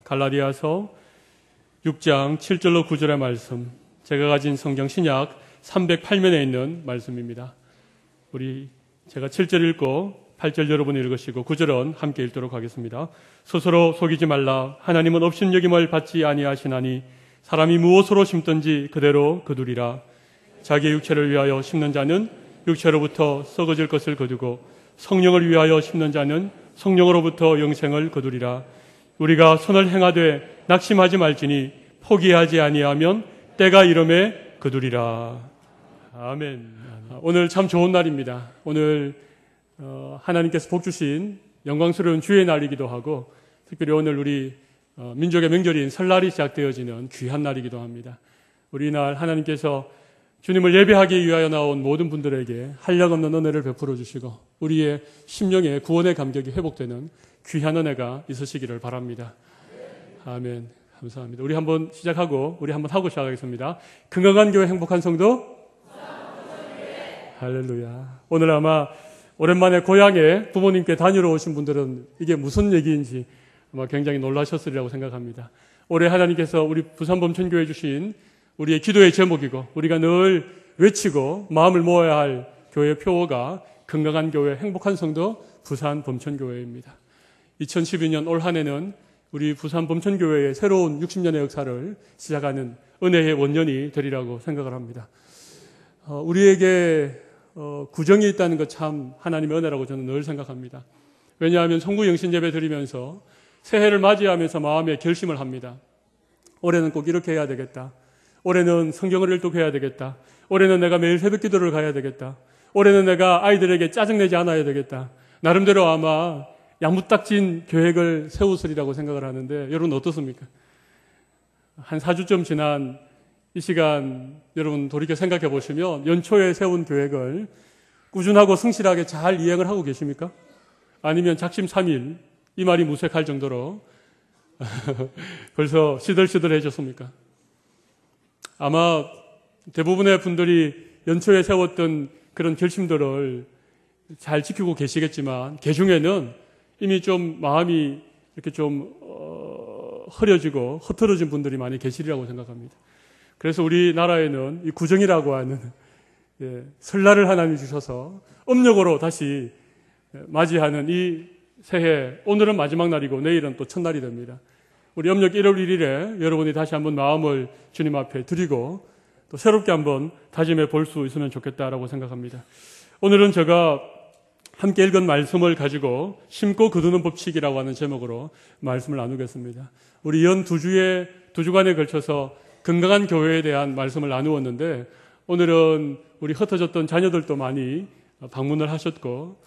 갈라디아서 6장 7절로 9절의 말씀, 제가 가진 성경 신약 308면에 있는 말씀입니다. 제가 7절 읽고 8절 여러분이 읽으시고 9절은 함께 읽도록 하겠습니다. 스스로 속이지 말라. 하나님은 업신여김을 받지 아니하시나니 사람이 무엇으로 심든지 그대로 거두리라. 자기 육체를 위하여 심는 자는 육체로부터 썩어질 것을 거두고 성령을 위하여 심는 자는 성령으로부터 영생을 거두리라. 우리가 선을 행하되 낙심하지 말지니 포기하지 아니하면 때가 이름에 거두리라. 아멘. 오늘 참 좋은 날입니다. 오늘 하나님께서 복 주신 영광스러운 주의 날이기도 하고, 특별히 오늘 우리 민족의 명절인 설날이 시작되어지는 귀한 날이기도 합니다. 우리 날 하나님께서 주님을 예배하기 위하여 나온 모든 분들에게 한량없는 은혜를 베풀어 주시고 우리의 심령의 구원의 감격이 회복되는 귀한 은혜가 있으시기를 바랍니다. 아멘. 감사합니다. 우리 한번 하고 시작하겠습니다. 건강한 교회, 행복한 성도. 할렐루야. 오늘 아마 오랜만에 고향에 부모님께 다니러 오신 분들은 이게 무슨 얘기인지 아마 굉장히 놀라셨으리라고 생각합니다. 올해 하나님께서 우리 부산범천교회 주신 우리의 기도의 제목이고 우리가 늘 외치고 마음을 모아야 할 교회 표어가 건강한 교회, 행복한 성도, 부산범천교회입니다. 2012년 올 한 해는 우리 부산범천교회의 새로운 60년의 역사를 시작하는 은혜의 원년이 되리라고 생각을 합니다. 우리에게 구정이 있다는 것 참 하나님의 은혜라고 저는 늘 생각합니다. 왜냐하면 성구 영신 예배 드리면서 새해를 맞이하면서 마음에 결심을 합니다. 올해는 꼭 이렇게 해야 되겠다. 올해는 성경을 일독해야 되겠다. 올해는 내가 매일 새벽 기도를 가야 되겠다. 올해는 내가 아이들에게 짜증내지 않아야 되겠다. 나름대로 아마 야무딱진 계획을 세우으리라고 생각을 하는데 여러분 어떻습니까? 한 4주쯤 지난 이 시간 여러분 돌이켜 생각해 보시면 연초에 세운 계획을 꾸준하고 성실하게 잘 이행을 하고 계십니까? 아니면 작심삼일 이 말이 무색할 정도로 벌써 시들시들해졌습니까? 아마 대부분의 분들이 연초에 세웠던 그런 결심들을 잘 지키고 계시겠지만 개중에는 이미 좀 마음이 이렇게 좀 흐려지고 흐트러진 분들이 많이 계시리라고 생각합니다. 그래서 우리나라에는 이 구정이라고 하는 설날을 하나님이 주셔서 음력으로 다시 맞이하는 이 새해, 오늘은 마지막 날이고 내일은 또 첫날이 됩니다. 우리 음력 1월 1일에 여러분이 다시 한번 마음을 주님 앞에 드리고 또 새롭게 한번 다짐해 볼 수 있으면 좋겠다라고 생각합니다. 오늘은 제가 함께 읽은 말씀을 가지고 심고 거두는 법칙이라고 하는 제목으로 말씀을 나누겠습니다. 우리 연 두 주간에 걸쳐서 건강한 교회에 대한 말씀을 나누었는데 오늘은 우리 흩어졌던 자녀들도 많이 방문을 하셨고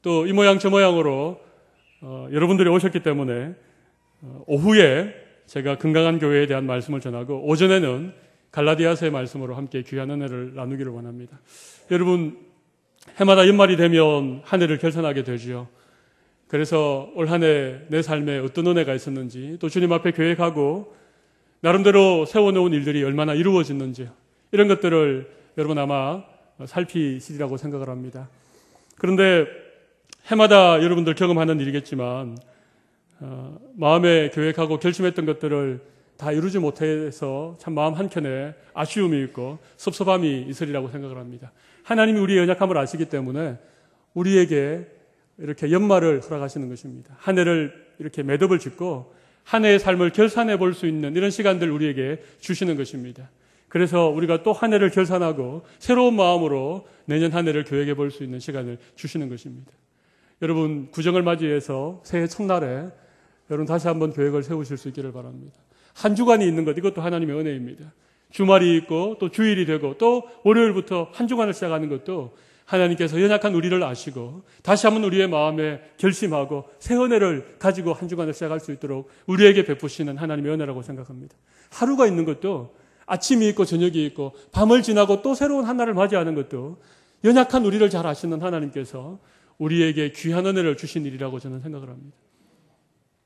또 이 모양 저 모양으로 여러분들이 오셨기 때문에 오후에 제가 건강한 교회에 대한 말씀을 전하고 오전에는 갈라디아서의 말씀으로 함께 귀한 은혜를 나누기를 원합니다. 여러분 해마다 연말이 되면 한 해를 결산하게 되지요. 그래서 올 한 해 내 삶에 어떤 은혜가 있었는지 또 주님 앞에 계획하고 나름대로 세워놓은 일들이 얼마나 이루어졌는지 이런 것들을 여러분 아마 살피시리라고 생각을 합니다. 그런데 해마다 여러분들 경험하는 일이겠지만 마음에 계획하고 결심했던 것들을 다 이루지 못해서 참 마음 한켠에 아쉬움이 있고 섭섭함이 있으리라고 생각을 합니다. 하나님이 우리의 연약함을 아시기 때문에 우리에게 이렇게 연말을 허락하시는 것입니다. 한 해를 이렇게 매듭을 짓고 한 해의 삶을 결산해 볼 수 있는 이런 시간들 우리에게 주시는 것입니다. 그래서 우리가 또 한 해를 결산하고 새로운 마음으로 내년 한 해를 계획해 볼 수 있는 시간을 주시는 것입니다. 여러분 구정을 맞이해서 새해 첫날에 여러분 다시 한번 계획을 세우실 수 있기를 바랍니다. 한 주간이 있는 것 이것도 하나님의 은혜입니다. 주말이 있고 또 주일이 되고 또 월요일부터 한 주간을 시작하는 것도 하나님께서 연약한 우리를 아시고 다시 한번 우리의 마음에 결심하고 새 은혜를 가지고 한 주간을 시작할 수 있도록 우리에게 베푸시는 하나님의 은혜라고 생각합니다. 하루가 있는 것도 아침이 있고 저녁이 있고 밤을 지나고 또 새로운 하나를 맞이하는 것도 연약한 우리를 잘 아시는 하나님께서 우리에게 귀한 은혜를 주신 일이라고 저는 생각을 합니다.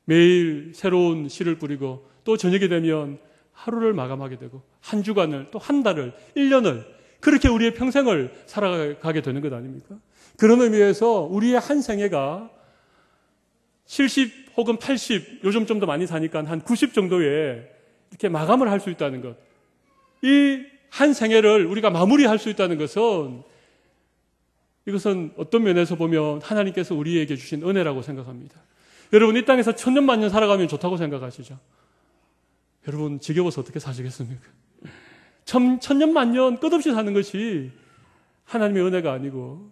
매일 새로운 씨를 뿌리고 또 저녁이 되면 하루를 마감하게 되고 한 주간을 또 한 달을 1년을 그렇게 우리의 평생을 살아가게 되는 것 아닙니까? 그런 의미에서 우리의 한 생애가 70 혹은 80, 요즘 좀 더 많이 사니까 한 90 정도에 이렇게 마감을 할 수 있다는 것. 이 한 생애를 우리가 마무리할 수 있다는 것은 이것은 어떤 면에서 보면 하나님께서 우리에게 주신 은혜라고 생각합니다. 여러분 이 땅에서 천년만년 살아가면 좋다고 생각하시죠? 여러분 지겨워서 어떻게 사시겠습니까? 천년만년 끝없이 사는 것이 하나님의 은혜가 아니고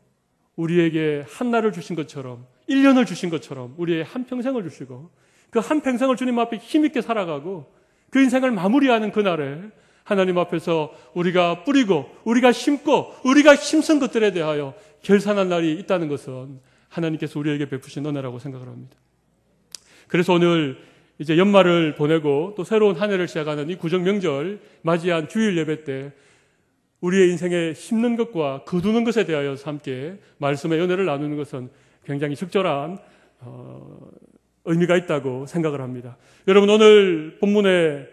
우리에게 한날을 주신 것처럼 1년을 주신 것처럼 우리의 한평생을 주시고 그 한평생을 주님 앞에 힘있게 살아가고 그 인생을 마무리하는 그날에 하나님 앞에서 우리가 뿌리고 우리가 심고 우리가 힘쓴 것들에 대하여 결산할 날이 있다는 것은 하나님께서 우리에게 베푸신 은혜라고 생각을 합니다. 그래서 오늘 이제 연말을 보내고 또 새로운 한 해를 시작하는 이 구정 명절 맞이한 주일 예배 때 우리의 인생에 심는 것과 거두는 것에 대하여서 함께 말씀의 은혜를 나누는 것은 굉장히 적절한 의미가 있다고 생각을 합니다. 여러분 오늘 본문에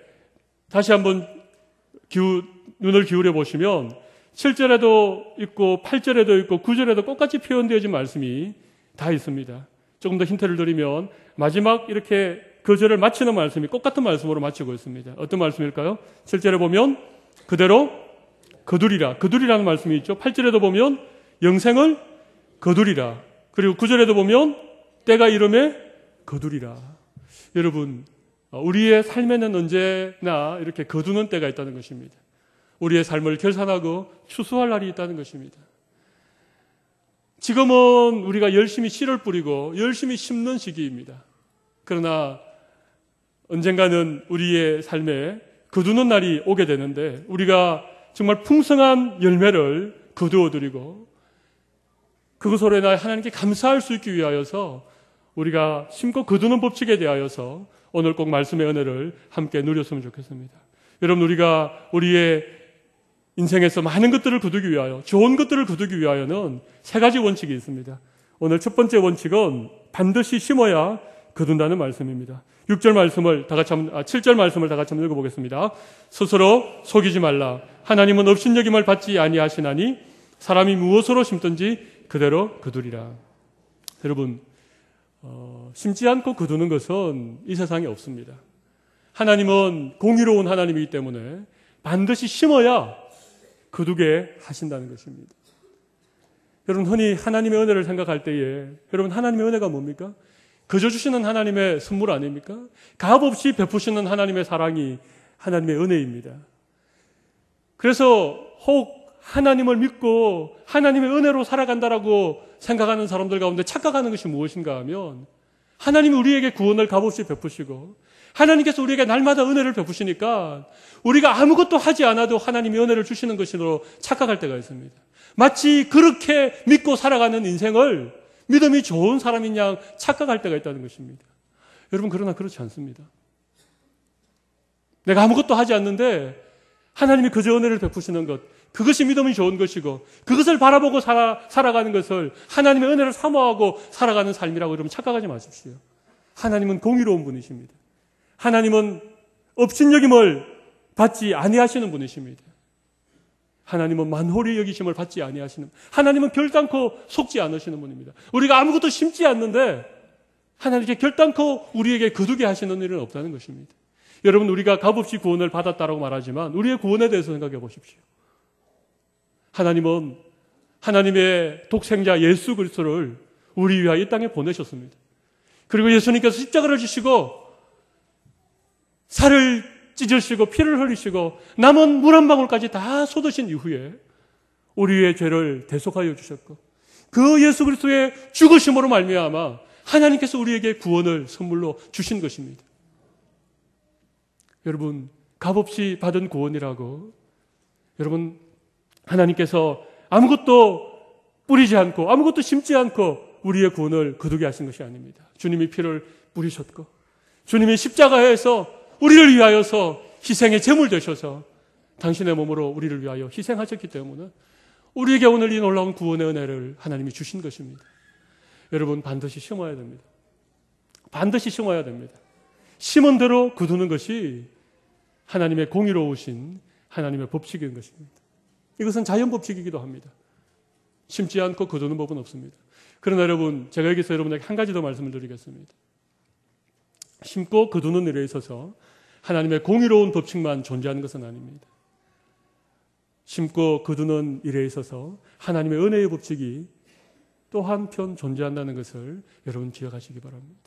다시 한번 눈을 기울여 보시면 7절에도 있고 8절에도 있고 9절에도 똑같이 표현되어진 말씀이 다 있습니다. 조금 더 힌트를 드리면 마지막 이렇게 그 절을 마치는 말씀이 똑같은 말씀으로 마치고 있습니다. 어떤 말씀일까요? 7절에 보면 그대로 거두리라. 거두리라는 말씀이 있죠. 8절에도 보면 영생을 거두리라. 그리고 9절에도 보면 때가 이름에 거두리라. 여러분 우리의 삶에는 언제나 이렇게 거두는 때가 있다는 것입니다. 우리의 삶을 결산하고 추수할 날이 있다는 것입니다. 지금은 우리가 열심히 씨를 뿌리고 열심히 심는 시기입니다. 그러나 언젠가는 우리의 삶에 거두는 날이 오게 되는데 우리가 정말 풍성한 열매를 거두어드리고 그것으로 인하여 하나님께 감사할 수 있기 위하여서 우리가 심고 거두는 법칙에 대하여서 오늘 꼭 말씀의 은혜를 함께 누렸으면 좋겠습니다. 여러분 우리가 우리의 인생에서 많은 것들을 거두기 위하여 좋은 것들을 거두기 위하여는 세 가지 원칙이 있습니다. 오늘 첫 번째 원칙은 반드시 심어야 거둔다는 말씀입니다. 6절 말씀을 7절 말씀을 다 같이 한번 읽어보겠습니다. 스스로 속이지 말라. 하나님은 업신여김을 받지 아니하시나니 사람이 무엇으로 심든지 그대로 거두리라. 여러분 심지 않고 거두는 것은 이 세상에 없습니다. 하나님은 공의로운 하나님이기 때문에 반드시 심어야 거두게 하신다는 것입니다. 여러분 흔히 하나님의 은혜를 생각할 때에 여러분 하나님의 은혜가 뭡니까? 거저 주시는 하나님의 선물 아닙니까? 값없이 베푸시는 하나님의 사랑이 하나님의 은혜입니다. 그래서 혹 하나님을 믿고 하나님의 은혜로 살아간다라고 생각하는 사람들 가운데 착각하는 것이 무엇인가 하면 하나님이 우리에게 구원을 값없이 베푸시고 하나님께서 우리에게 날마다 은혜를 베푸시니까 우리가 아무것도 하지 않아도 하나님이 은혜를 주시는 것으로 착각할 때가 있습니다. 마치 그렇게 믿고 살아가는 인생을 믿음이 좋은 사람인 양 착각할 때가 있다는 것입니다. 여러분 그러나 그렇지 않습니다. 내가 아무것도 하지 않는데 하나님이 그저 은혜를 베푸시는 것, 그것이 믿음이 좋은 것이고 그것을 바라보고 살아가는 것을 하나님의 은혜를 사모하고 살아가는 삶이라고 여러분 착각하지 마십시오. 하나님은 공의로운 분이십니다. 하나님은 업신여김을 받지 아니하시는 분이십니다. 하나님은 만홀히 여기심을 받지 아니하시는, 하나님은 결단코 속지 않으시는 분입니다. 우리가 아무것도 심지 않는데 하나님께 결단코 우리에게 거두게 하시는 일은 없다는 것입니다. 여러분 우리가 값없이 구원을 받았다라고 말하지만 우리의 구원에 대해서 생각해 보십시오. 하나님은 하나님의 독생자 예수 그리스도를 우리 위하여 이 땅에 보내셨습니다. 그리고 예수님께서 십자가를 지시고 살을 찢으시고 피를 흘리시고 남은 물 한 방울까지 다 쏟으신 이후에 우리의 죄를 대속하여 주셨고 그 예수 그리스도의 죽으심으로 말미암아 하나님께서 우리에게 구원을 선물로 주신 것입니다. 여러분 값없이 받은 구원이라고 여러분 하나님께서 아무것도 뿌리지 않고 아무것도 심지 않고 우리의 구원을 거두게 하신 것이 아닙니다. 주님이 피를 뿌리셨고 주님이 십자가에서 우리를 위하여서 희생의 제물 되셔서 당신의 몸으로 우리를 위하여 희생하셨기 때문에 우리에게 오늘 이 놀라운 구원의 은혜를 하나님이 주신 것입니다. 여러분 반드시 심어야 됩니다. 반드시 심어야 됩니다. 심은 대로 거두는 것이 하나님의 공의로우신 하나님의 법칙인 것입니다. 이것은 자연 법칙이기도 합니다. 심지 않고 거두는 법은 없습니다. 그러나 여러분 제가 여기서 여러분에게 한 가지 더 말씀을 드리겠습니다. 심고 거두는 일에 있어서 하나님의 공의로운 법칙만 존재하는 것은 아닙니다. 심고 거두는 일에 있어서 하나님의 은혜의 법칙이 또 한편 존재한다는 것을 여러분 기억하시기 바랍니다.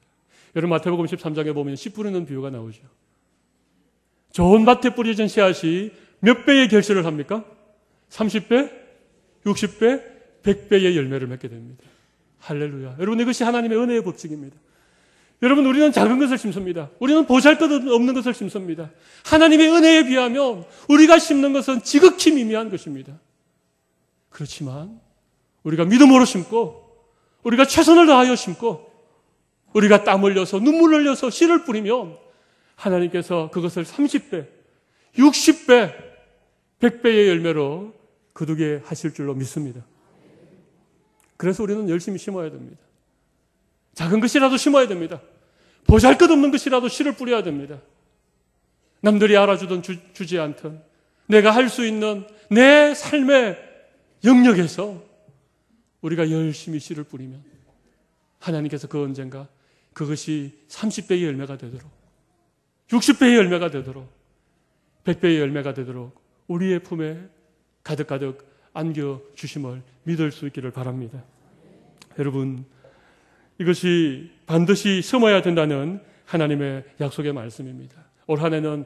여러분 마태복음 13장에 보면 씨 뿌리는 비유가 나오죠. 좋은 밭에 뿌려진 씨앗이 몇 배의 결실을 합니까? 30배, 60배, 100배의 열매를 맺게 됩니다. 할렐루야. 여러분 이것이 하나님의 은혜의 법칙입니다. 여러분 우리는 작은 것을 심습니다. 우리는 보잘것없는 것을 심습니다. 하나님의 은혜에 비하면 우리가 심는 것은 지극히 미미한 것입니다. 그렇지만 우리가 믿음으로 심고 우리가 최선을 다하여 심고 우리가 땀 흘려서 눈물 흘려서 씨를 뿌리면 하나님께서 그것을 30배, 60배, 100배의 열매로 거두게 하실 줄로 믿습니다. 그래서 우리는 열심히 심어야 됩니다. 작은 것이라도 심어야 됩니다. 보잘것없는 것이라도 씨를 뿌려야 됩니다. 남들이 알아주든 주지 않든 내가 할 수 있는 내 삶의 영역에서 우리가 열심히 씨를 뿌리면 하나님께서 그 언젠가 그것이 30배의 열매가 되도록 60배의 열매가 되도록 100배의 열매가 되도록 우리의 품에 가득가득 안겨주심을 믿을 수 있기를 바랍니다. 여러분 이것이 반드시 심어야 된다는 하나님의 약속의 말씀입니다. 올 한 해는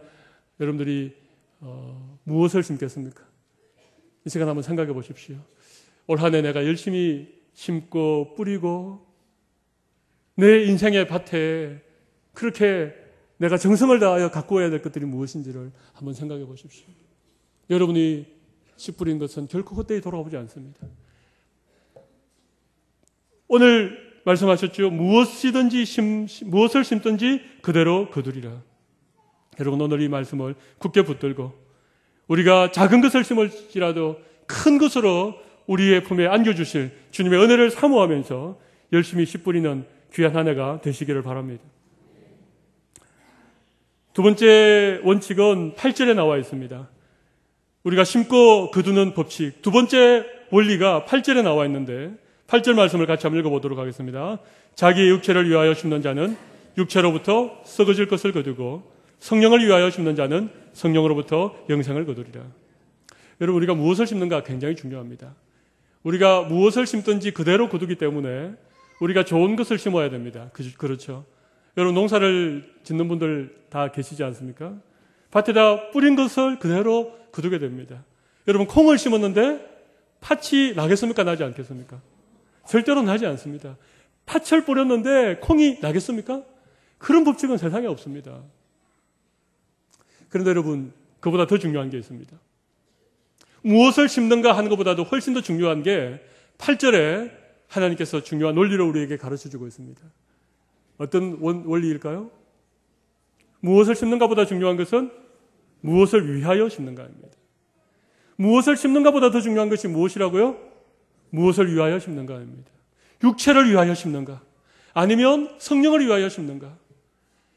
여러분들이 무엇을 심겠습니까? 이 시간 한번 생각해 보십시오. 올 한 해 내가 열심히 심고 뿌리고 내 인생의 밭에 그렇게 내가 정성을 다하여 가꾸어야 될 것들이 무엇인지를 한번 생각해 보십시오. 여러분이 씨 뿌린 것은 결코 헛되이 돌아오지 않습니다. 오늘 말씀하셨죠. 무엇을 심든지 그대로 거두리라. 여러분 오늘 이 말씀을 굳게 붙들고 우리가 작은 것을 심을지라도 큰 것으로 우리의 품에 안겨주실 주님의 은혜를 사모하면서 열심히 씨 뿌리는 귀한 한 해가 되시기를 바랍니다. 두 번째 원칙은 8절에 나와 있습니다. 우리가 심고 거두는 법칙. 두 번째 원리가 8절에 나와 있는데 8절 말씀을 같이 한번 읽어보도록 하겠습니다. 자기의 육체를 위하여 심는 자는 육체로부터 썩어질 것을 거두고 성령을 위하여 심는 자는 성령으로부터 영생을 거두리라. 여러분 우리가 무엇을 심는가 굉장히 중요합니다. 우리가 무엇을 심든지 그대로 거두기 때문에 우리가 좋은 것을 심어야 됩니다. 그렇죠? 여러분 농사를 짓는 분들 다 계시지 않습니까? 밭에다 뿌린 것을 그대로 거두게 됩니다. 여러분 콩을 심었는데 팥이 나겠습니까? 나지 않겠습니까? 절대로 나지 않습니다. 팥을 뿌렸는데 콩이 나겠습니까? 그런 법칙은 세상에 없습니다. 그런데 여러분 그보다 더 중요한 게 있습니다. 무엇을 심는가 하는 것보다도 훨씬 더 중요한 게 8절에 하나님께서 중요한 원리를 우리에게 가르쳐주고 있습니다. 어떤 원리일까요? 무엇을 심는가보다 중요한 것은 무엇을 위하여 심는가입니다. 무엇을 심는가보다 더 중요한 것이 무엇이라고요? 무엇을 위하여 심는가입니다. 육체를 위하여 심는가? 아니면 성령을 위하여 심는가?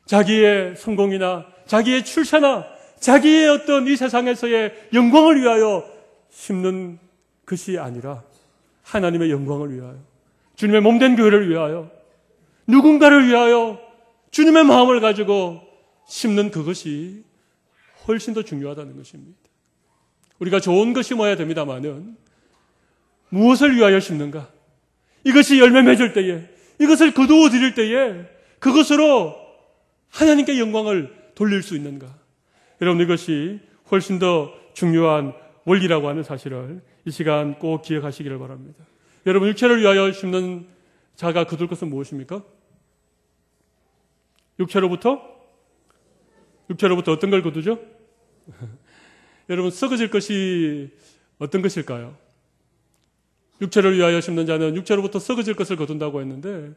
자기의 성공이나 자기의 출세나 자기의 어떤 이 세상에서의 영광을 위하여 심는 것이 아니라 하나님의 영광을 위하여 주님의 몸된 교회를 위하여 누군가를 위하여 주님의 마음을 가지고 심는 그것이 훨씬 더 중요하다는 것입니다. 우리가 좋은 것 심어야 됩니다마는 무엇을 위하여 심는가? 이것이 열매 맺을 때에 이것을 거두어 드릴 때에 그것으로 하나님께 영광을 돌릴 수 있는가? 여러분 이것이 훨씬 더 중요한 원리라고 하는 사실을 이 시간 꼭 기억하시기를 바랍니다. 여러분 육체를 위하여 심는 자가 거둘 것은 무엇입니까? 육체로부터 어떤 걸 거두죠? 여러분 썩어질 것이 어떤 것일까요? 육체를 위하여 심는 자는 육체로부터 썩어질 것을 거둔다고 했는데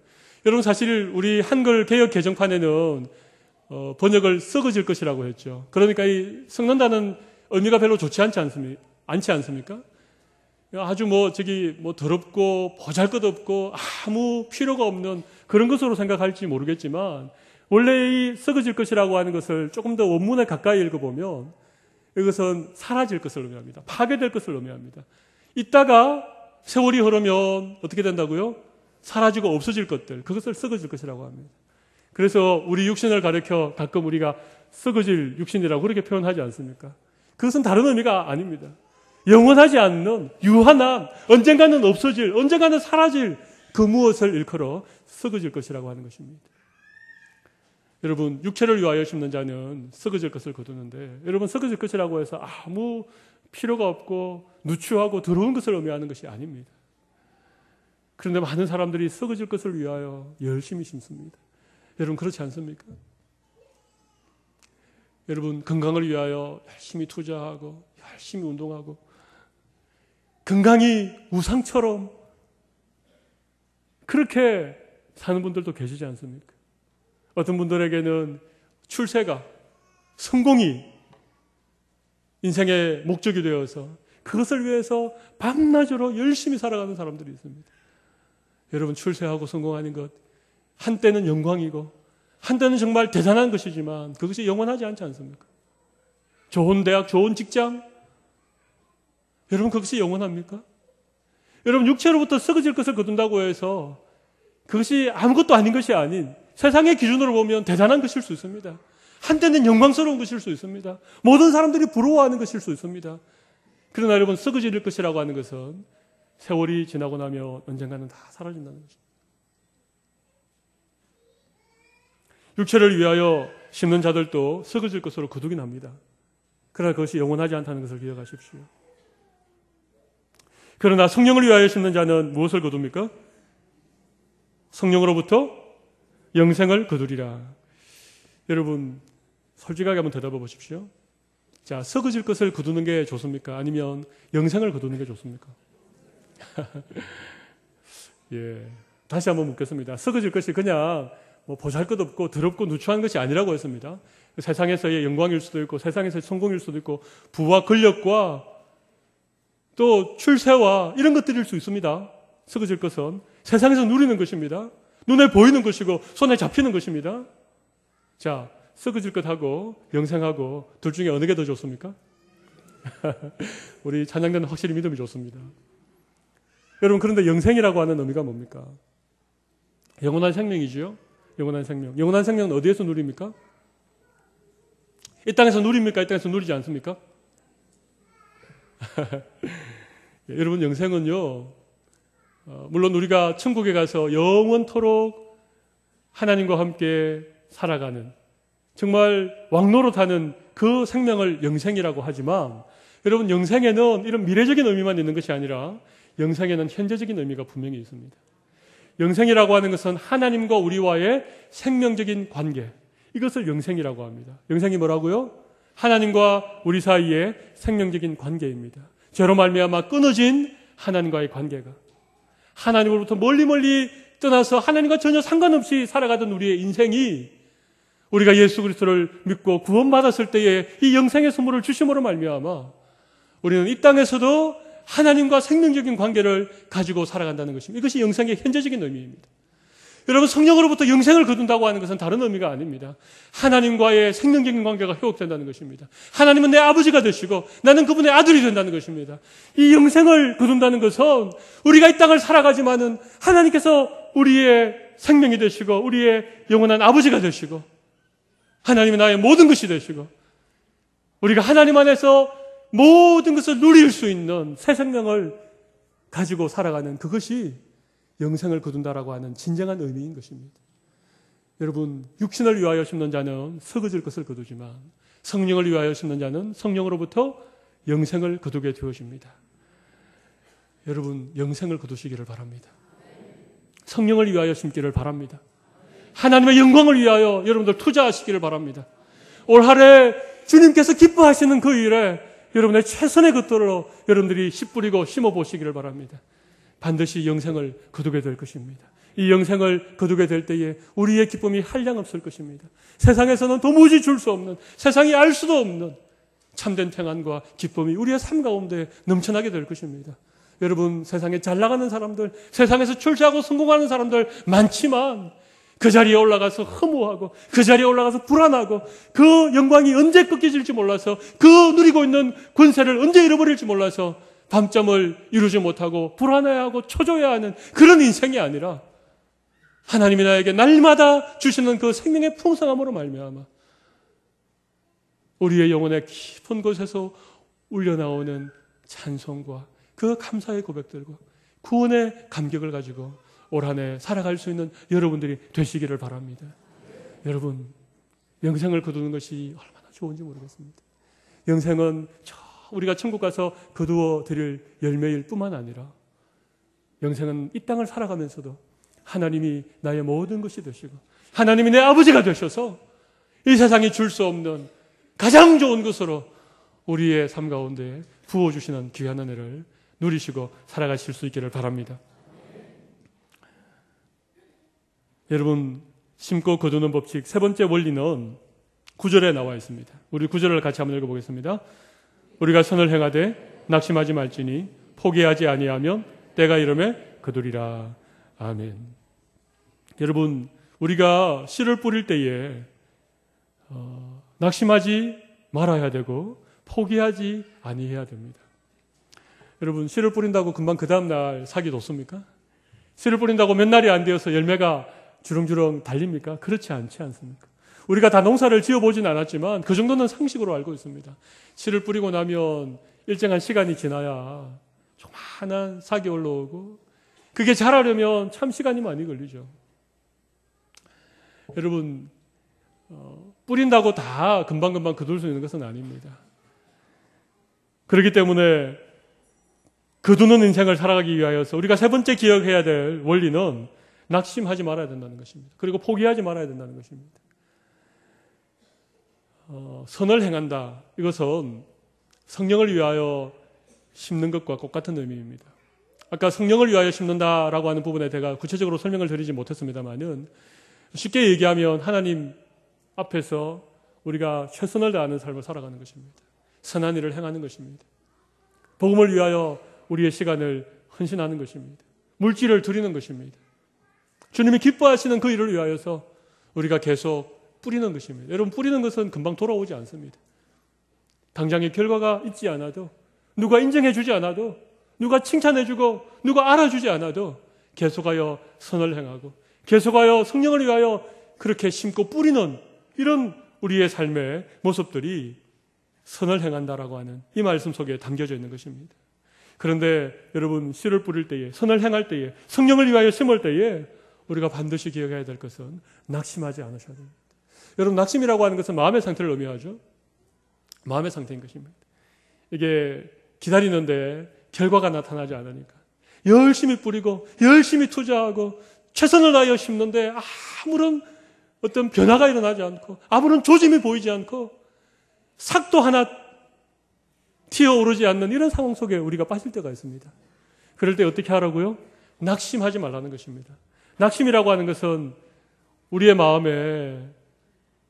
여러분 사실 우리 한글 개역 개정판에는 번역을 썩어질 것이라고 했죠. 그러니까 이 썩는다는 의미가 별로 좋지 않지 않습니까? 아주 더럽고 보잘것없고 아무 필요가 없는 그런 것으로 생각할지 모르겠지만 원래 이 썩어질 것이라고 하는 것을 조금 더 원문에 가까이 읽어보면 이것은 사라질 것을 의미합니다. 파괴될 것을 의미합니다. 이따가 세월이 흐르면 어떻게 된다고요? 사라지고 없어질 것들, 그것을 썩어질 것이라고 합니다. 그래서 우리 육신을 가리켜 가끔 우리가 썩어질 육신이라고 그렇게 표현하지 않습니까? 그것은 다른 의미가 아닙니다. 영원하지 않는 유한한, 언젠가는 없어질, 언젠가는 사라질 그 무엇을 일컬어 썩어질 것이라고 하는 것입니다. 여러분, 육체를 위하여 심는 자는 썩어질 것을 거두는데, 여러분, 썩어질 것이라고 해서 아무 필요가 없고 누추하고 더러운 것을 의미하는 것이 아닙니다. 그런데 많은 사람들이 썩어질 것을 위하여 열심히 심습니다. 여러분, 그렇지 않습니까? 여러분, 건강을 위하여 열심히 투자하고 열심히 운동하고 건강이 우상처럼 그렇게 사는 분들도 계시지 않습니까? 어떤 분들에게는 출세가, 성공이 인생의 목적이 되어서 그것을 위해서 밤낮으로 열심히 살아가는 사람들이 있습니다. 여러분, 출세하고 성공하는 것 한때는 영광이고 한때는 정말 대단한 것이지만 그것이 영원하지 않지 않습니까? 좋은 대학, 좋은 직장, 여러분, 그것이 영원합니까? 여러분, 육체로부터 썩어질 것을 거둔다고 해서 그것이 아무것도 아닌 것이 아닌 세상의 기준으로 보면 대단한 것일 수 있습니다. 한때는 영광스러운 것일 수 있습니다. 모든 사람들이 부러워하는 것일 수 있습니다. 그러나 여러분, 썩어질 것이라고 하는 것은 세월이 지나고 나면 언젠가는 다 사라진다는 것입니다. 육체를 위하여 심는 자들도 썩어질 것으로 거두긴 합니다. 그러나 그것이 영원하지 않다는 것을 기억하십시오. 그러나 성령을 위하여 심는 자는 무엇을 거둡니까? 성령으로부터 영생을 거두리라. 여러분, 솔직하게 한번 대답해 보십시오. 자, 썩어질 것을 거두는 게 좋습니까? 아니면 영생을 거두는 게 좋습니까? 예, 다시 한번 묻겠습니다. 썩어질 것이 그냥 보잘것없고 더럽고 누추한 것이 아니라고 했습니다. 세상에서의 영광일 수도 있고 세상에서의 성공일 수도 있고 부와 권력과 또 출세와 이런 것들일 수 있습니다. 썩어질 것은 세상에서 누리는 것입니다. 눈에 보이는 것이고 손에 잡히는 것입니다. 자, 썩어질 것하고 영생하고 둘 중에 어느 게 더 좋습니까? 우리 찬양대는 확실히 믿음이 좋습니다. 여러분, 그런데 영생이라고 하는 의미가 뭡니까? 영원한 생명이지요. 영원한 생명. 영원한 생명은 어디에서 누립니까? 이 땅에서 누립니까? 이 땅에서 누리지 않습니까? 여러분, 영생은요, 물론 우리가 천국에 가서 영원토록 하나님과 함께 살아가는 정말 왕노릇하는 그 생명을 영생이라고 하지만, 여러분, 영생에는 이런 미래적인 의미만 있는 것이 아니라 영생에는 현재적인 의미가 분명히 있습니다. 영생이라고 하는 것은 하나님과 우리와의 생명적인 관계, 이것을 영생이라고 합니다. 영생이 뭐라고요? 하나님과 우리 사이의 생명적인 관계입니다. 죄로 말미암아 끊어진 하나님과의 관계가, 하나님으로부터 멀리 떠나서 하나님과 전혀 상관없이 살아가던 우리의 인생이 우리가 예수 그리스도를 믿고 구원받았을 때에 이 영생의 선물을 주심으로 말미암아 우리는 이 땅에서도 하나님과 생명적인 관계를 가지고 살아간다는 것입니다. 이것이 영생의 현재적인 의미입니다. 여러분, 성령으로부터 영생을 거둔다고 하는 것은 다른 의미가 아닙니다. 하나님과의 생명적인 관계가 회복된다는 것입니다. 하나님은 내 아버지가 되시고 나는 그분의 아들이 된다는 것입니다. 이 영생을 거둔다는 것은 우리가 이 땅을 살아가지만은 하나님께서 우리의 생명이 되시고 우리의 영원한 아버지가 되시고 하나님이 나의 모든 것이 되시고 우리가 하나님 안에서 모든 것을 누릴 수 있는 새 생명을 가지고 살아가는 그것이 영생을 거둔다라고 하는 진정한 의미인 것입니다. 여러분, 육신을 위하여 심는 자는 썩어질 것을 거두지만 성령을 위하여 심는 자는 성령으로부터 영생을 거두게 되어집니다. 여러분, 영생을 거두시기를 바랍니다. 성령을 위하여 심기를 바랍니다. 하나님의 영광을 위하여 여러분들 투자하시기를 바랍니다. 올 한해 주님께서 기뻐하시는 그 일에 여러분의 최선의 것들로 여러분들이 씨 뿌리고 심어 보시기를 바랍니다. 반드시 영생을 거두게 될 것입니다. 이 영생을 거두게 될 때에 우리의 기쁨이 한량없을 것입니다. 세상에서는 도무지 줄 수 없는, 세상이 알 수도 없는 참된 평안과 기쁨이 우리의 삶 가운데 넘쳐나게 될 것입니다. 여러분, 세상에 잘 나가는 사람들, 세상에서 출세하고 성공하는 사람들 많지만 그 자리에 올라가서 허무하고 그 자리에 올라가서 불안하고 그 영광이 언제 꺾여질지 몰라서 그 누리고 있는 권세를 언제 잃어버릴지 몰라서 밤잠을 이루지 못하고 불안해하고 초조해하는 그런 인생이 아니라 하나님이 나에게 날마다 주시는 그 생명의 풍성함으로 말미암아 우리의 영혼의 깊은 곳에서 울려나오는 찬송과 그 감사의 고백들과 구원의 감격을 가지고 올 한 해 살아갈 수 있는 여러분들이 되시기를 바랍니다. 여러분, 영생을 거두는 것이 얼마나 좋은지 모르겠습니다. 영생은 우리가 천국 가서 거두어 드릴 열매일 뿐만 아니라 영생은 이 땅을 살아가면서도 하나님이 나의 모든 것이 되시고 하나님이 내 아버지가 되셔서 이 세상이 줄 수 없는 가장 좋은 것으로 우리의 삶 가운데 부어주시는 귀한 은혜를 누리시고 살아가실 수 있기를 바랍니다. 여러분, 심고 거두는 법칙 세 번째 원리는 9절에 나와 있습니다. 우리 9절을 같이 한번 읽어보겠습니다. 우리가 선을 행하되 낙심하지 말지니 포기하지 아니하면 때가 이름에 거두리라. 아멘. 여러분, 우리가 씨를 뿌릴 때에 낙심하지 말아야 되고 포기하지 아니해야 됩니다. 여러분, 씨를 뿌린다고 금방 그 다음날 삭이 돋습니까? 씨를 뿌린다고 몇 날이 안 되어서 열매가 주렁주렁 달립니까? 그렇지 않지 않습니까? 우리가 다 농사를 지어보진 않았지만 그 정도는 상식으로 알고 있습니다. 씨를 뿌리고 나면 일정한 시간이 지나야 조그마한 삭이 올라오고 그게 자라려면 참 시간이 많이 걸리죠. 여러분, 뿌린다고 다 금방금방 거둘 수 있는 것은 아닙니다. 그렇기 때문에 거두는 인생을 살아가기 위하여서 우리가 세 번째 기억해야 될 원리는 낙심하지 말아야 된다는 것입니다. 그리고 포기하지 말아야 된다는 것입니다. 선을 행한다. 이것은 성령을 위하여 심는 것과 똑같은 의미입니다. 아까 성령을 위하여 심는다라고 하는 부분에 제가 구체적으로 설명을 드리지 못했습니다만은 쉽게 얘기하면 하나님 앞에서 우리가 최선을 다하는 삶을 살아가는 것입니다. 선한 일을 행하는 것입니다. 복음을 위하여 우리의 시간을 헌신하는 것입니다. 물질을 드리는 것입니다. 주님이 기뻐하시는 그 일을 위하여서 우리가 계속 뿌리는 것입니다. 여러분, 뿌리는 것은 금방 돌아오지 않습니다. 당장의 결과가 있지 않아도, 누가 인정해 주지 않아도, 누가 칭찬해 주고 누가 알아주지 않아도 계속하여 선을 행하고 계속하여 성령을 위하여 그렇게 심고 뿌리는 이런 우리의 삶의 모습들이 선을 행한다라고 하는 이 말씀 속에 담겨져 있는 것입니다. 그런데 여러분, 씨를 뿌릴 때에, 선을 행할 때에, 성령을 위하여 심을 때에 우리가 반드시 기억해야 될 것은 낙심하지 않으셔야 됩니다. 여러분, 낙심이라고 하는 것은 마음의 상태를 의미하죠. 마음의 상태인 것입니다. 이게 기다리는데 결과가 나타나지 않으니까 열심히 뿌리고 열심히 투자하고 최선을 다하여 심는데 아무런 어떤 변화가 일어나지 않고 아무런 조짐이 보이지 않고 삭도 하나 튀어오르지 않는 이런 상황 속에 우리가 빠질 때가 있습니다. 그럴 때 어떻게 하라고요? 낙심하지 말라는 것입니다. 낙심이라고 하는 것은 우리의 마음에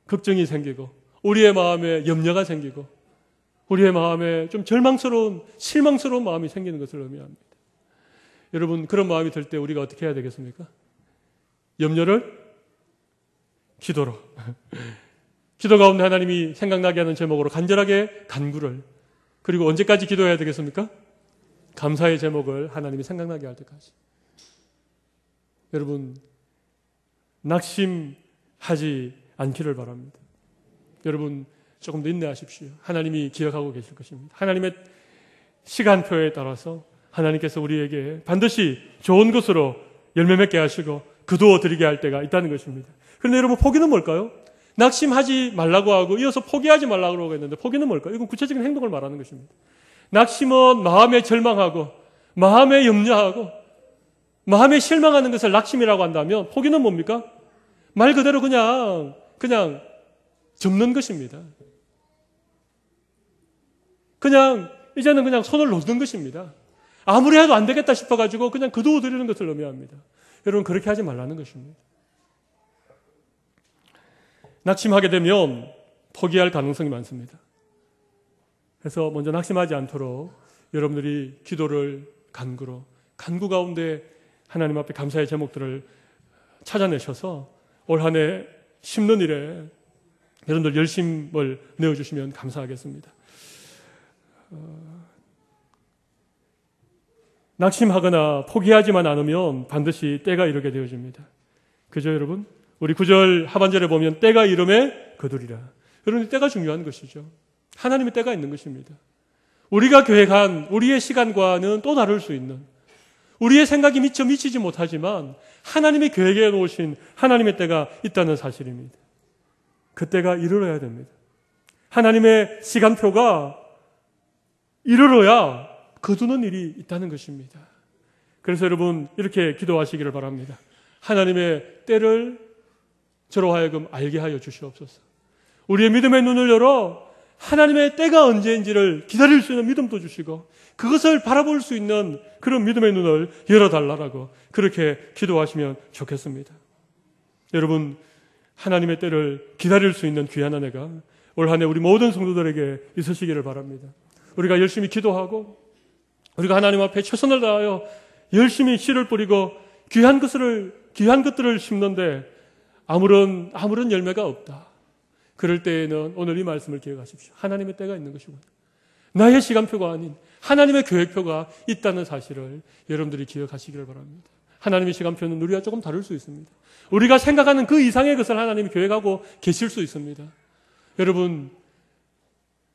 걱정이 생기고 우리의 마음에 염려가 생기고 우리의 마음에 좀 절망스러운 실망스러운 마음이 생기는 것을 의미합니다. 여러분, 그런 마음이 들 때 우리가 어떻게 해야 되겠습니까? 염려를 기도로 기도 가운데 하나님이 생각나게 하는 제목으로 간절하게 간구를, 그리고 언제까지 기도해야 되겠습니까? 감사의 제목을 하나님이 생각나게 할 때까지. 여러분, 낙심하지 않기를 바랍니다. 여러분, 조금 더 인내하십시오. 하나님이 기억하고 계실 것입니다. 하나님의 시간표에 따라서 하나님께서 우리에게 반드시 좋은 것으로 열매 맺게 하시고 거두어 드리게 할 때가 있다는 것입니다. 그런데 여러분, 포기는 뭘까요? 낙심하지 말라고 하고 이어서 포기하지 말라고 하고 했는데 포기는 뭘까요? 이건 구체적인 행동을 말하는 것입니다. 낙심은 마음에 절망하고 마음에 염려하고 마음에 실망하는 것을 낙심이라고 한다면 포기는 뭡니까? 말 그대로 그냥 접는 것입니다. 이제는 그냥 손을 놓는 것입니다. 아무리 해도 안 되겠다 싶어가지고 그냥 거두어 드리는 것을 의미합니다. 여러분, 그렇게 하지 말라는 것입니다. 낙심하게 되면 포기할 가능성이 많습니다. 그래서 먼저 낙심하지 않도록 여러분들이 기도를 간구 가운데 하나님 앞에 감사의 제목들을 찾아내셔서 올 한 해 심는 일에 여러분들 열심을 내어주시면 감사하겠습니다. 낙심하거나 포기하지만 않으면 반드시 때가 이르게 되어집니다. 그죠, 여러분? 우리 9절 하반절에 보면 때가 이름에 거두리라. 여러분, 때가 중요한 것이죠. 하나님의 때가 있는 것입니다. 우리가 계획한 우리의 시간과는 또 다를 수 있는, 우리의 생각이 미처 미치지 못하지만 하나님의 계획에 놓으신 하나님의 때가 있다는 사실입니다. 그 때가 이르러야 됩니다. 하나님의 시간표가 이르러야 거두는 일이 있다는 것입니다. 그래서 여러분, 이렇게 기도하시기를 바랍니다. 하나님의 때를 저로 하여금 알게 하여 주시옵소서. 우리의 믿음의 눈을 열어 하나님의 때가 언제인지를 기다릴 수 있는 믿음도 주시고 그것을 바라볼 수 있는 그런 믿음의 눈을 열어달라고 그렇게 기도하시면 좋겠습니다. 여러분, 하나님의 때를 기다릴 수 있는 귀한 한 해가 올 한 해 우리 모든 성도들에게 있으시기를 바랍니다. 우리가 열심히 기도하고 우리가 하나님 앞에 최선을 다하여 열심히 씨를 뿌리고 귀한 것들을 심는데 아무런 열매가 없다. 그럴 때에는 오늘 이 말씀을 기억하십시오. 하나님의 때가 있는 것이구나. 나의 시간표가 아닌 하나님의 계획표가 있다는 사실을 여러분들이 기억하시기를 바랍니다. 하나님의 시간표는 우리와 조금 다를 수 있습니다. 우리가 생각하는 그 이상의 것을 하나님이 계획하고 계실 수 있습니다. 여러분,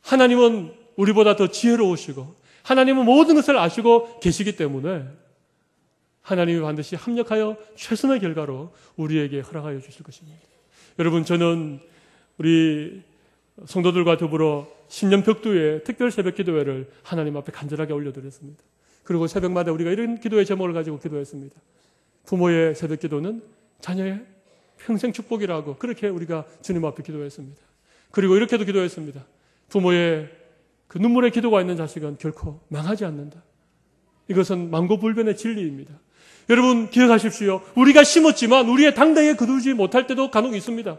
하나님은 우리보다 더 지혜로우시고 하나님은 모든 것을 아시고 계시기 때문에 하나님이 반드시 합력하여 최선의 결과로 우리에게 허락하여 주실 것입니다. 여러분, 저는 우리 성도들과 더불어 신년 벽두에 특별 새벽 기도회를 하나님 앞에 간절하게 올려드렸습니다. 그리고 새벽마다 우리가 이런 기도의 제목을 가지고 기도했습니다. 부모의 새벽 기도는 자녀의 평생 축복이라고 그렇게 우리가 주님 앞에 기도했습니다. 그리고 이렇게도 기도했습니다. 부모의 그 눈물의 기도가 있는 자식은 결코 망하지 않는다. 이것은 만고불변의 진리입니다. 여러분, 기억하십시오. 우리가 심었지만 우리의 당대에 거두지 못할 때도 간혹 있습니다.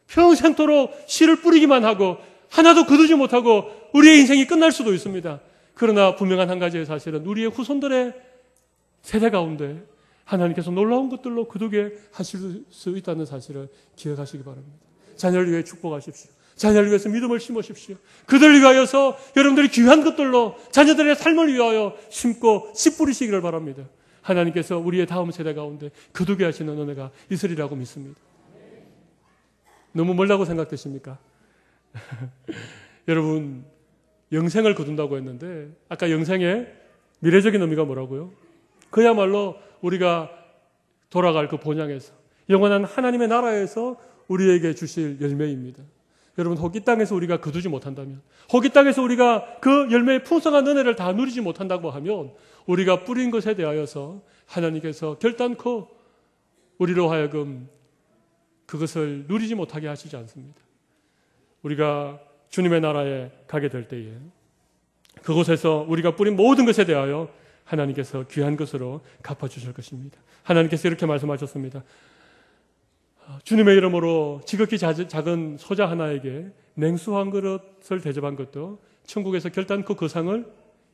평생토록 씨를 뿌리기만 하고 하나도 거두지 못하고 우리의 인생이 끝날 수도 있습니다. 그러나 분명한 한 가지의 사실은 우리의 후손들의 세대 가운데 하나님께서 놀라운 것들로 거두게 하실 수 있다는 사실을 기억하시기 바랍니다. 자녀를 위해 축복하십시오. 자녀를 위해서 믿음을 심으십시오. 그들을 위하여서 여러분들이 귀한 것들로 자녀들의 삶을 위하여 심고 씨 뿌리시기를 바랍니다. 하나님께서 우리의 다음 세대 가운데 거두게 하시는 은혜가 있으리라고 믿습니다. 너무 멀다고 생각되십니까? 여러분, 영생을 거둔다고 했는데 아까 영생의 미래적인 의미가 뭐라고요? 그야말로 우리가 돌아갈 그 본향에서 영원한 하나님의 나라에서 우리에게 주실 열매입니다. 여러분, 혹 이 땅에서 우리가 거두지 못한다면, 혹 이 땅에서 우리가 그 열매의 풍성한 은혜를 다 누리지 못한다고 하면 우리가 뿌린 것에 대하여서 하나님께서 결단코 우리로 하여금 그것을 누리지 못하게 하시지 않습니다. 우리가 주님의 나라에 가게 될 때에 그곳에서 우리가 뿌린 모든 것에 대하여 하나님께서 귀한 것으로 갚아주실 것입니다. 하나님께서 이렇게 말씀하셨습니다. 주님의 이름으로 지극히 작은 소자 하나에게 냉수 한 그릇을 대접한 것도 천국에서 결단코 그 상을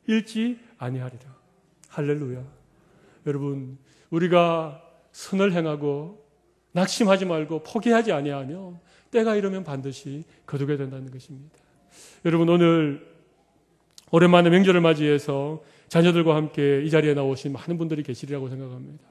잃지 아니하리라. 할렐루야. 여러분, 우리가 선을 행하고 낙심하지 말고 포기하지 아니하면 때가 이르면 반드시 거두게 된다는 것입니다. 여러분, 오늘 오랜만에 명절을 맞이해서 자녀들과 함께 이 자리에 나오신 많은 분들이 계시리라고 생각합니다.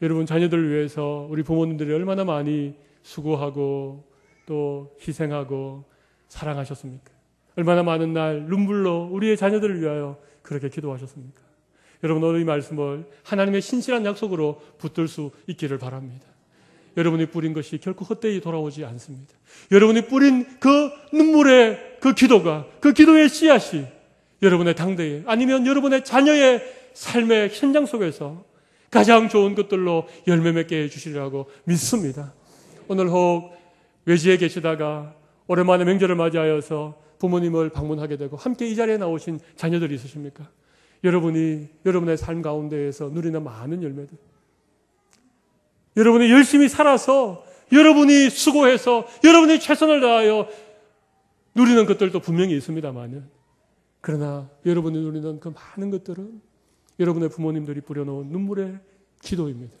여러분, 자녀들을 위해서 우리 부모님들이 얼마나 많이 수고하고 또 희생하고 사랑하셨습니까? 얼마나 많은 날 눈물로 우리의 자녀들을 위하여 그렇게 기도하셨습니까? 여러분, 오늘 이 말씀을 하나님의 신실한 약속으로 붙들 수 있기를 바랍니다. 여러분이 뿌린 것이 결코 헛되이 돌아오지 않습니다. 여러분이 뿌린 그 눈물의 그 기도가, 그 기도의 씨앗이 여러분의 당대에 아니면 여러분의 자녀의 삶의 현장 속에서 가장 좋은 것들로 열매 맺게 해주시리라고 믿습니다. 오늘 혹 외지에 계시다가 오랜만에 명절을 맞이하여서 부모님을 방문하게 되고 함께 이 자리에 나오신 자녀들이 있으십니까? 여러분이 여러분의 삶 가운데에서 누리는 많은 열매들, 여러분이 열심히 살아서 여러분이 수고해서 여러분이 최선을 다하여 누리는 것들도 분명히 있습니다만은, 그러나 여러분이 누리는 그 많은 것들은 여러분의 부모님들이 뿌려놓은 눈물의 기도입니다.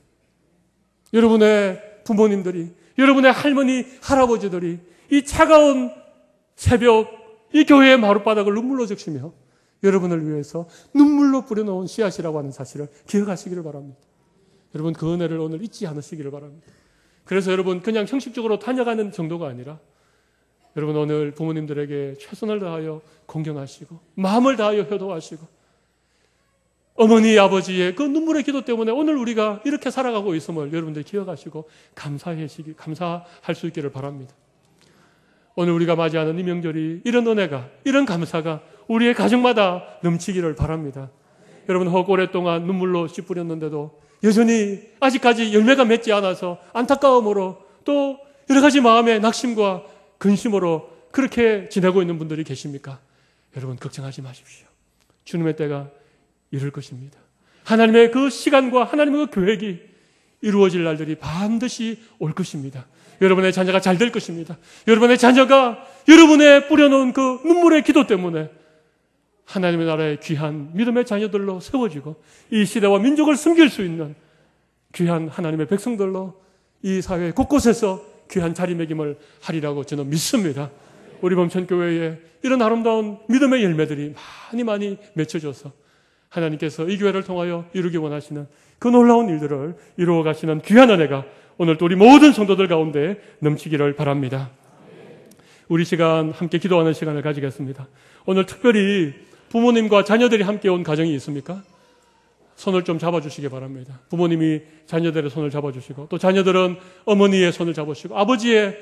여러분의 부모님들이, 여러분의 할머니, 할아버지들이 이 차가운 새벽 이 교회의 마룻바닥을 눈물로 적시며 여러분을 위해서 눈물로 뿌려놓은 씨앗이라고 하는 사실을 기억하시기를 바랍니다. 여러분 그 은혜를 오늘 잊지 않으시기를 바랍니다. 그래서 여러분 그냥 형식적으로 다녀가는 정도가 아니라 여러분 오늘 부모님들에게 최선을 다하여 공경하시고 마음을 다하여 효도하시고 어머니 아버지의 그 눈물의 기도 때문에 오늘 우리가 이렇게 살아가고 있음을 여러분들 기억하시고 감사할 수 있기를 바랍니다. 오늘 우리가 맞이하는 이 명절이 이런 은혜가, 이런 감사가 우리의 가정마다 넘치기를 바랍니다. 여러분 혹 오랫동안 눈물로 씨 뿌렸는데도 여전히 아직까지 열매가 맺지 않아서 안타까움으로 또 여러 가지 마음의 낙심과 근심으로 그렇게 지내고 있는 분들이 계십니까? 여러분 걱정하지 마십시오. 주님의 때가 이룰 것입니다. 하나님의 그 시간과 하나님의 그 계획이 이루어질 날들이 반드시 올 것입니다. 여러분의 자녀가 잘 될 것입니다. 여러분의 자녀가 여러분의 뿌려놓은 그 눈물의 기도 때문에 하나님의 나라의 귀한 믿음의 자녀들로 세워지고 이 시대와 민족을 섬길 수 있는 귀한 하나님의 백성들로 이 사회 곳곳에서 귀한 자리매김을 하리라고 저는 믿습니다. 우리 범천교회에 이런 아름다운 믿음의 열매들이 많이 맺혀져서 하나님께서 이 교회를 통하여 이루기 원하시는 그 놀라운 일들을 이루어 가시는 귀한 은혜가 오늘 또 우리 모든 성도들 가운데 넘치기를 바랍니다. 우리 시간 함께 기도하는 시간을 가지겠습니다. 오늘 특별히 부모님과 자녀들이 함께 온 가정이 있습니까? 손을 좀 잡아주시기 바랍니다. 부모님이 자녀들의 손을 잡아주시고 또 자녀들은 어머니의 손을 잡으시고 아버지의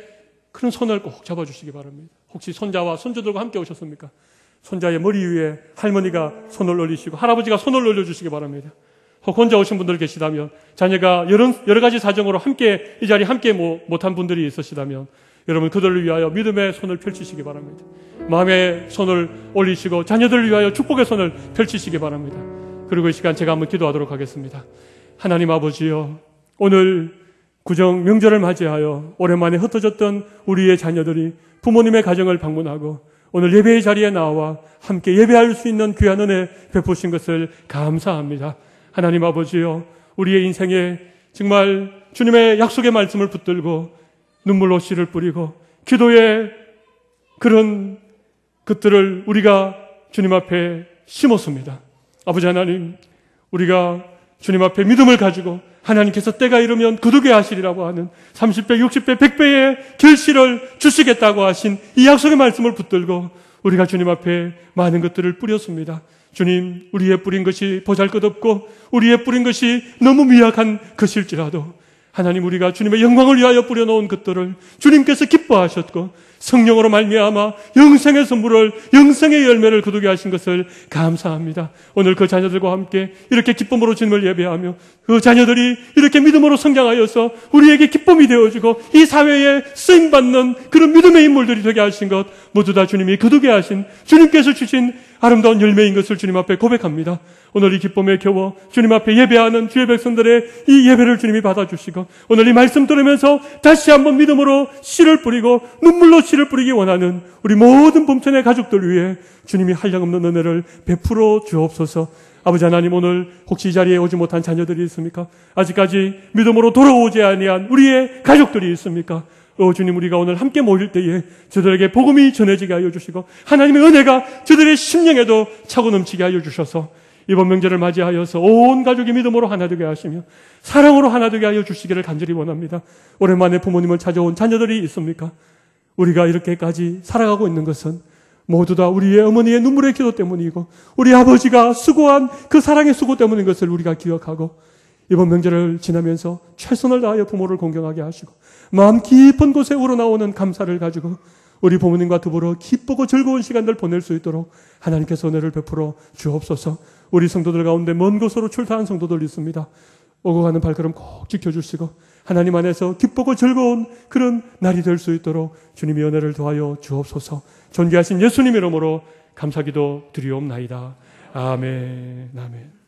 그런 손을 꼭 잡아주시기 바랍니다. 혹시 손자와 손주들과 함께 오셨습니까? 손자의 머리 위에 할머니가 손을 올리시고 할아버지가 손을 올려주시기 바랍니다. 혹 혼자 오신 분들 계시다면 자녀가 여러 가지 사정으로 함께 이 자리에 함께 못한 분들이 있으시다면 여러분 그들을 위하여 믿음의 손을 펼치시기 바랍니다. 마음의 손을 올리시고 자녀들을 위하여 축복의 손을 펼치시기 바랍니다. 그리고 이 시간 제가 한번 기도하도록 하겠습니다. 하나님 아버지여, 오늘 구정 명절을 맞이하여 오랜만에 흩어졌던 우리의 자녀들이 부모님의 가정을 방문하고 오늘 예배의 자리에 나와 함께 예배할 수 있는 귀한 은혜 베푸신 것을 감사합니다. 하나님 아버지여, 우리의 인생에 정말 주님의 약속의 말씀을 붙들고 눈물로 씨를 뿌리고 기도의 그런 것들을 우리가 주님 앞에 심었습니다. 아버지 하나님, 우리가 주님 앞에 믿음을 가지고 하나님께서 때가 이르면 거두게 하시리라고 하는 30배, 60배, 100배의 결실을 주시겠다고 하신 이 약속의 말씀을 붙들고 우리가 주님 앞에 많은 것들을 뿌렸습니다. 주님, 우리의 뿌린 것이 보잘것없고 우리의 뿌린 것이 너무 미약한 것일지라도 하나님, 우리가 주님의 영광을 위하여 뿌려놓은 것들을 주님께서 기뻐하셨고 성령으로 말미암아 영생의 선물을, 영생의 열매를 거두게 하신 것을 감사합니다. 오늘 그 자녀들과 함께 이렇게 기쁨으로 주님을 예배하며 그 자녀들이 이렇게 믿음으로 성장하여서 우리에게 기쁨이 되어주고 이 사회에 쓰임받는 그런 믿음의 인물들이 되게 하신 것 모두 다 주님이 거두게 하신, 주님께서 주신 아름다운 열매인 것을 주님 앞에 고백합니다. 오늘 이 기쁨에 겨워 주님 앞에 예배하는 주의 백성들의 이 예배를 주님이 받아주시고 오늘 이 말씀 들으면서 다시 한번 믿음으로 씨를 뿌리고 눈물로 씨를 뿌리기 원하는 우리 모든 범천의 가족들 위해 주님이 한량없는 은혜를 베풀어 주옵소서. 아버지 하나님, 오늘 혹시 이 자리에 오지 못한 자녀들이 있습니까? 아직까지 믿음으로 돌아오지 아니한 우리의 가족들이 있습니까? 주님, 우리가 오늘 함께 모일 때에 저들에게 복음이 전해지게 하여 주시고 하나님의 은혜가 저들의 심령에도 차고 넘치게 하여 주셔서 이번 명절을 맞이하여서 온 가족이 믿음으로 하나 되게 하시며 사랑으로 하나 되게 하여 주시기를 간절히 원합니다. 오랜만에 부모님을 찾아온 자녀들이 있습니까? 우리가 이렇게까지 살아가고 있는 것은 모두 다 우리의 어머니의 눈물의 기도 때문이고 우리 아버지가 수고한 그 사랑의 수고 때문인 것을 우리가 기억하고 이번 명절을 지나면서 최선을 다하여 부모를 공경하게 하시고 마음 깊은 곳에 우러나오는 감사를 가지고 우리 부모님과 더불어 기쁘고 즐거운 시간들 보낼 수 있도록 하나님께서 은혜를 베풀어 주옵소서. 우리 성도들 가운데 먼 곳으로 출타한 성도들 있습니다. 오고 가는 발걸음 꼭 지켜주시고 하나님 안에서 기쁘고 즐거운 그런 날이 될 수 있도록 주님이 은혜를 더하여 주옵소서. 존귀하신 예수님 이름으로 감사기도 드리옵나이다. 아멘. 아멘.